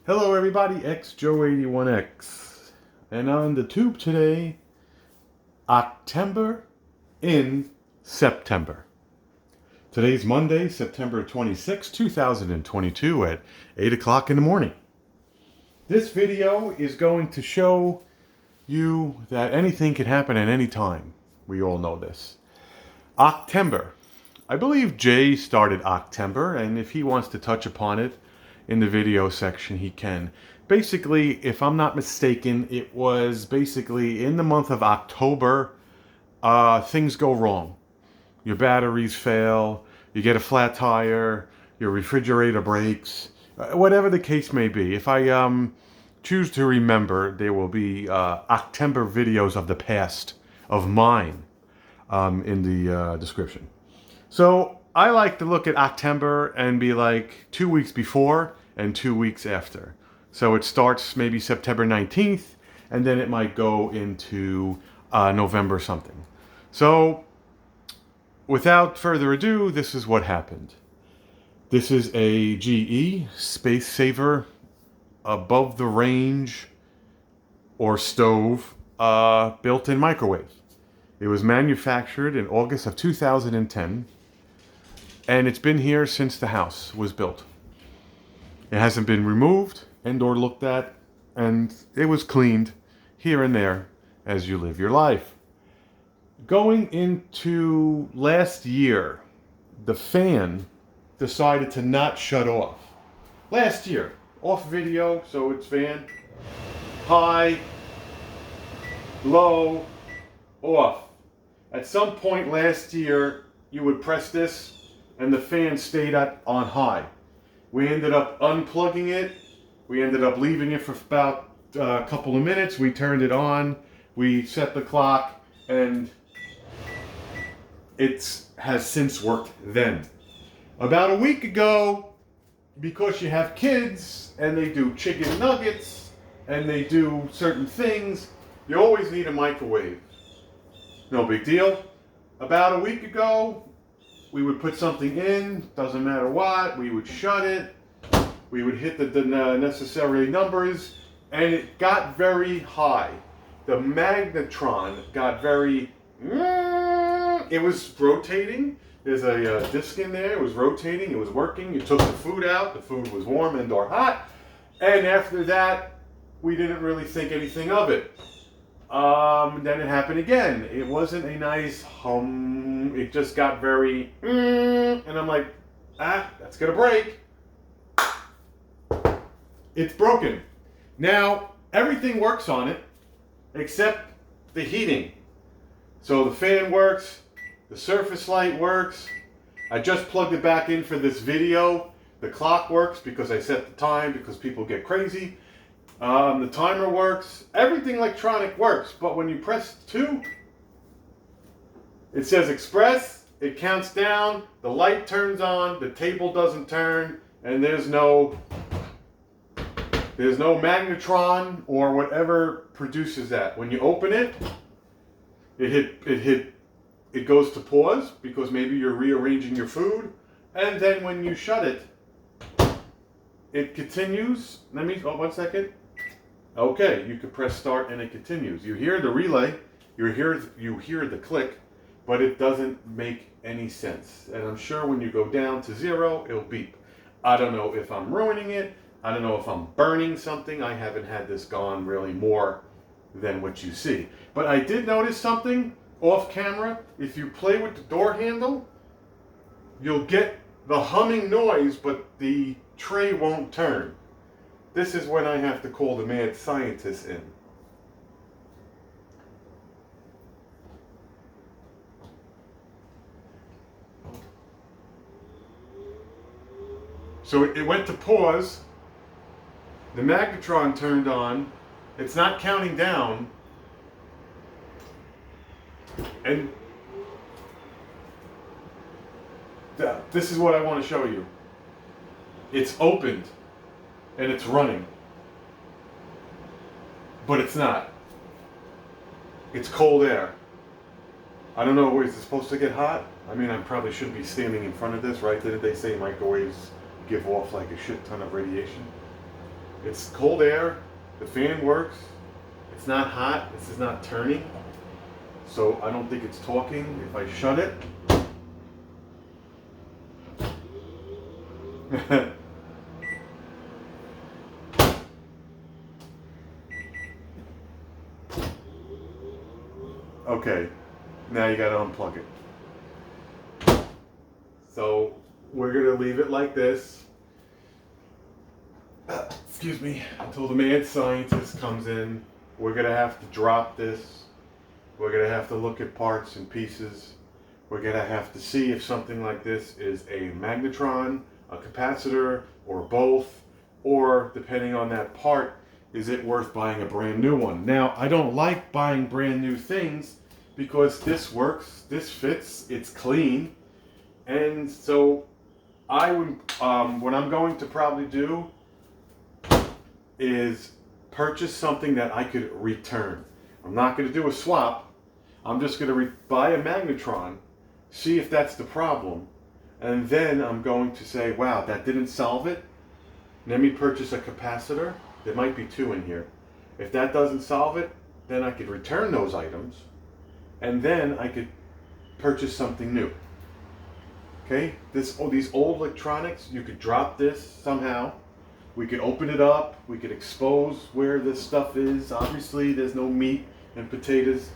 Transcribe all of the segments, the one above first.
Hello everybody, XJoe81X. And on the tube today, Octember in September. Today's Monday, September 26, 2022 at 8 o'clock in the morning. This video is going to show you that anything can happen at any time. We all know this. Octember. I believe Jay started Octember, and if he wants to touch upon it in the video section, he can. Basically, if I'm not mistaken, it was basically in the month of October, things go wrong. Your batteries fail, you get a flat tire, your refrigerator breaks, whatever the case may be. If I choose to remember, there will be Octember videos of the past of mine in the description. So I like to look at Octember and be like 2 weeks before and 2 weeks after. So it starts maybe September 19th, and then it might go into November something. So without further ado, this is what happened. This is a GE Space Saver above the range or stove built-in microwave. It was manufactured in August of 2010, and it's been here since the house was built. It hasn't been removed and or looked at, and it was cleaned here and there as you live your life. Going into last year, the fan decided to not shut off. Last year, off video, so it's fan, high, low, off. At some point last year, you would press this and the fan stayed on high. We ended up unplugging it. We ended up leaving it for about a couple of minutes. We turned it on. We set the clock, and it has since worked then. About a week ago, because you have kids and they do chicken nuggets and they do certain things, you always need a microwave. No big deal. About a week ago, we would put something in, doesn't matter what, we would shut it, we would hit the necessary numbers, and it got very high. The magnetron got very, it was rotating. There's a disc in there, it was rotating, it was working. You took the food out, the food was warm and or hot, and after that, we didn't really think anything of it. Then it happened again. It wasn't a nice hum. It just got very, and I'm like, that's gonna break. It's broken. Now, everything works on it except the heating. So the fan works, the surface light works. I just plugged it back in for this video. The clock works because I set the time because people get crazy. The timer works. Everything electronic works, but when you press 2, it says express, it counts down, the light turns on, the table doesn't turn, and there's no magnetron or whatever produces that. When you open it, it goes to pause because maybe you're rearranging your food, and then when you shut it, it continues. One second. Okay, you can press start and it continues. You hear the relay, you hear the click, but it doesn't make any sense. And I'm sure when you go down to 0, it'll beep. I don't know if I'm ruining it. I don't know if I'm burning something. I haven't had this gone really more than what you see. But I did notice something off camera. If you play with the door handle, you'll get the humming noise, but the tray won't turn. This is when I have to call the mad scientist in. So it went to pause. The magnetron turned on. It's not counting down. And this is what I want to show you. It's opened. And it's running. But it's not. It's cold air. I don't know, is it supposed to get hot? I mean, I probably shouldn't be standing in front of this, right? Didn't they say microwaves give off like a shit ton of radiation? It's cold air. The fan works. It's not hot. This is not turning. So I don't think it's talking. If I shut it. Okay, now you gotta unplug it. So we're gonna leave it like this. Excuse me, until the mad scientist comes in. We're gonna have to drop this. We're gonna have to look at parts and pieces. We're gonna have to see if something like this is a magnetron, a capacitor, or both, or depending on that part, is it worth buying a brand new one? Now, I don't like buying brand new things because this works, this fits, it's clean, and so I would, what I'm going to probably do is purchase something that I could return. I'm not going to do a swap. I'm just going to buy a magnetron, see if that's the problem, and then I'm going to say, wow, that didn't solve it. Let me purchase a capacitor. There might be two in here. If that doesn't solve it, then I could return those items, and then I could purchase something new. Okay, these old electronics, you could drop this somehow. We could open it up. We could expose where this stuff is. Obviously, there's no meat and potatoes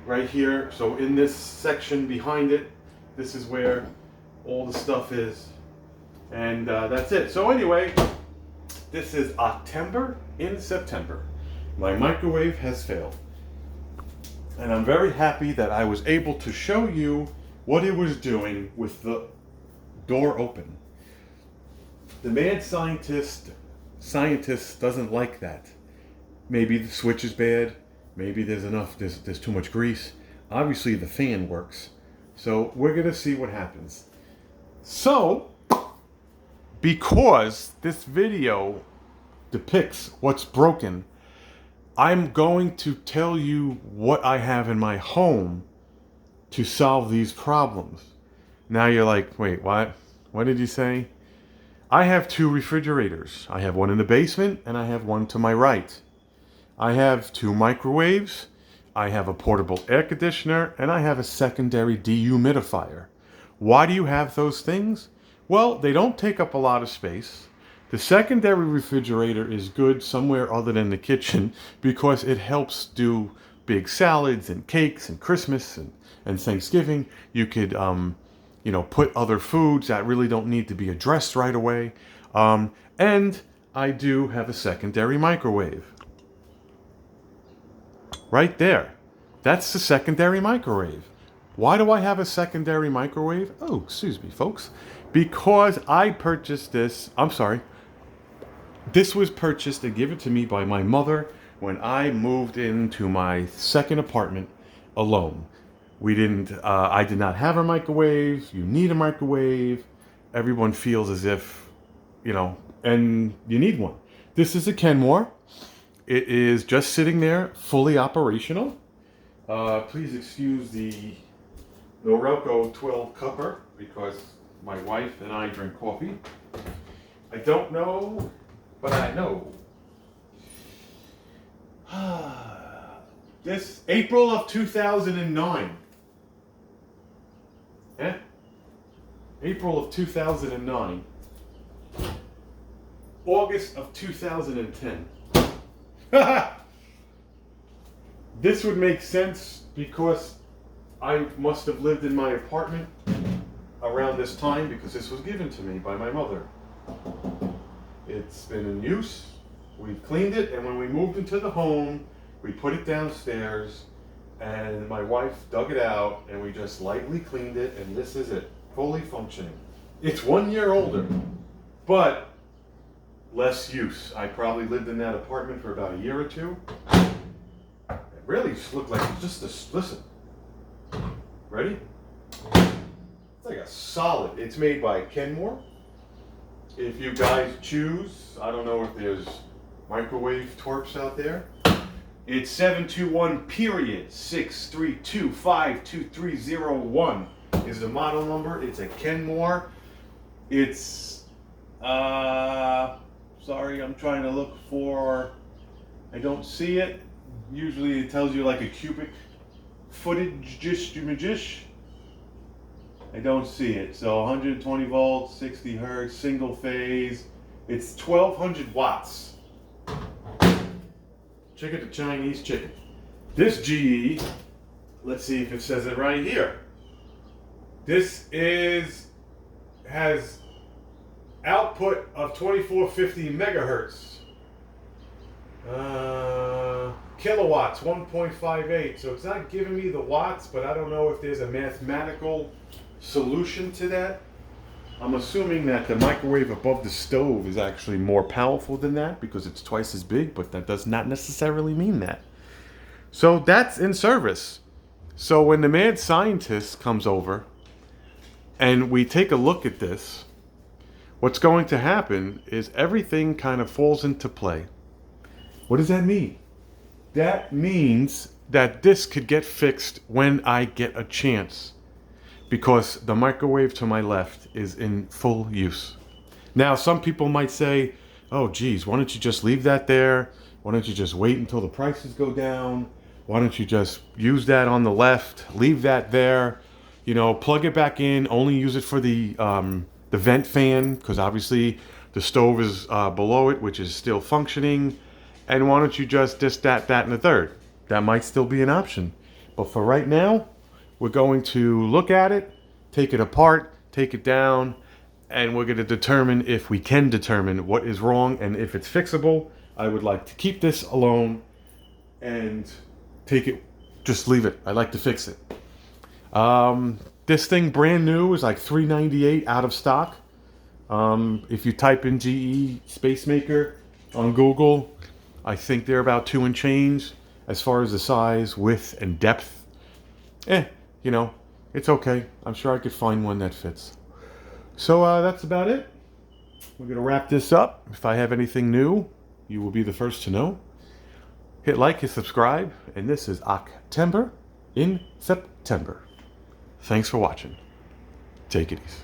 right here. So in this section behind it, this is where all the stuff is. And that's it. So anyway, this is Octember in September. My microwave has failed. And I'm very happy that I was able to show you what it was doing with the door open. The mad scientist doesn't like that. Maybe the switch is bad. Maybe there's too much grease. Obviously the fan works. So we're going to see what happens. So, because this video depicts what's broken, I'm going to tell you what I have in my home to solve these problems. Now you're like, wait, what? What did you say? I have two refrigerators. I have one in the basement and I have one to my right. I have two microwaves. I have a portable air conditioner and I have a secondary dehumidifier. Why do you have those things? Well, they don't take up a lot of space. The secondary refrigerator is good somewhere other than the kitchen because it helps do big salads and cakes and Christmas and Thanksgiving. You could put other foods that really don't need to be addressed right away. And I do have a secondary microwave. Right there. That's the secondary microwave. Why do I have a secondary microwave? Oh, excuse me, folks. Because I purchased this, this was purchased and given to me by my mother when I moved into my second apartment alone. I did not have a microwave. You need a microwave. Everyone feels as if, and you need one. This is a Kenmore. It is just sitting there, fully operational. Please excuse the Norelco 12 cupper because my wife and I drink coffee. I don't know, but I know. This April of 2009. Yeah? April of 2009. August of 2010. This would make sense because I must have lived in my apartment around this time because this was given to me by my mother. It's been in use. We cleaned it, and when we moved into the home, we put it downstairs, and my wife dug it out, and we just lightly cleaned it, and this is it, fully functioning. It's 1 year older, but less use. I probably lived in that apartment for about a year or two. It really just looked like just a, listen. Ready? It's like a solid. It's made by Kenmore. If you guys choose, I don't know if there's microwave torps out there. It's 721-632-52301 is the model number. It's a Kenmore. It's Sorry, I'm trying to look for, I don't see it. Usually it tells you like a cubic footage. I don't see it. So 120 volts, 60 hertz, single phase. It's 1200 watts. Chicken to Chinese chicken. This GE, let's see if it says it right here. This has output of 2450 megahertz. Kilowatts, 1.58. So it's not giving me the watts, but I don't know if there's a mathematical solution to that. I'm assuming that the microwave above the stove is actually more powerful than that because it's twice as big, but that does not necessarily mean that. So that's in service. So when the mad scientist comes over and we take a look at this, what's going to happen is everything kind of falls into play. What does that mean? That means that this could get fixed when I get a chance, because the microwave to my left is in full use. Now, some people might say, oh geez, why don't you just leave that there? Why don't you just wait until the prices go down? Why don't you just use that on the left, leave that there, plug it back in, only use it for the vent fan, because obviously the stove is below it, which is still functioning. And why don't you just that, and the third? That might still be an option. But for right now, we're going to look at it, take it apart, take it down, and we're going to determine if we can determine what is wrong and if it's fixable. I would like to keep this alone and just leave it. I like to fix it. This thing brand new is like $398 out of stock. If you type in GE Space Maker on Google, I think they're about 2 and change as far as the size, width, and depth. It's okay. I'm sure I could find one that fits. So that's about it. We're going to wrap this up. If I have anything new, you will be the first to know. Hit like, hit subscribe, and this is Octember in September. Thanks for watching. Take it easy.